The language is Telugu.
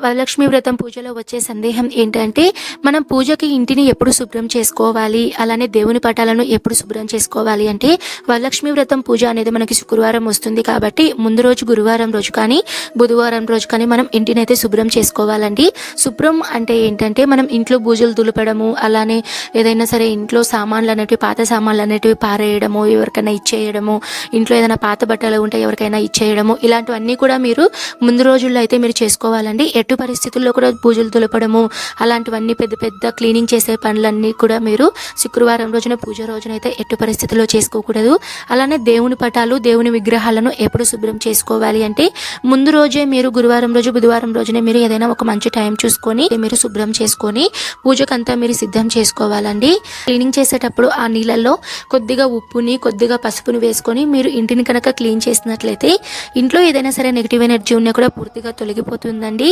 వరలక్ష్మి వ్రతం పూజలో వచ్చే సందేహం ఏంటంటే, మనం పూజకి ఇంటిని ఎప్పుడు శుభ్రం చేసుకోవాలి, అలానే దేవుని పటాలను ఎప్పుడు శుభ్రం చేసుకోవాలి అంటే, వరలక్ష్మి వ్రతం పూజ అనేది మనకి శుక్రవారం వస్తుంది కాబట్టి ముందు రోజు గురువారం రోజు కానీ బుధవారం రోజు కానీ మనం ఇంటినైతే శుభ్రం చేసుకోవాలండి. శుభ్రం అంటే ఏంటంటే, మనం ఇంట్లో బూజులు దులపడము, అలానే ఏదైనా సరే ఇంట్లో సామాన్లు అనేటివి, పాత సామాన్లు అనేటివి పారేయడము, ఎవరికైనా ఇచ్చేయడము, ఇంట్లో ఏదైనా పాత బట్టలు ఉంటే ఎవరికైనా ఇచ్చేయడము, ఇలాంటివన్నీ కూడా మీరు ముందు రోజుల్లో అయితే మీరు చేసుకోవాలండి. ఎటు పరిస్థితుల్లో కూడా పూజలు దులపడము, అలాంటివన్నీ పెద్ద పెద్ద క్లీనింగ్ చేసే పనులన్నీ కూడా మీరు శుక్రవారం రోజున పూజ రోజున అయితే ఎటు పరిస్థితుల్లో చేసుకోకూడదు. అలానే దేవుని పటాలు, దేవుని విగ్రహాలను ఎప్పుడు శుభ్రం చేసుకోవాలి అంటే, ముందు రోజే మీరు గురువారం రోజు బుధవారం రోజునే మీరు ఏదైనా ఒక మంచి టైం చూసుకొని మీరు శుభ్రం చేసుకొని పూజకంతా మీరు సిద్ధం చేసుకోవాలండి. క్లీనింగ్ చేసేటప్పుడు ఆ నీళ్ళల్లో కొద్దిగా ఉప్పుని, కొద్దిగా పసుపుని వేసుకొని మీరు ఇంటిని కనుక క్లీన్ చేసినట్లయితే ఇంట్లో ఏదైనా సరే నెగిటివ్ ఎనర్జీ ఉన్నా కూడా పూర్తిగా తొలగిపోతుందండి.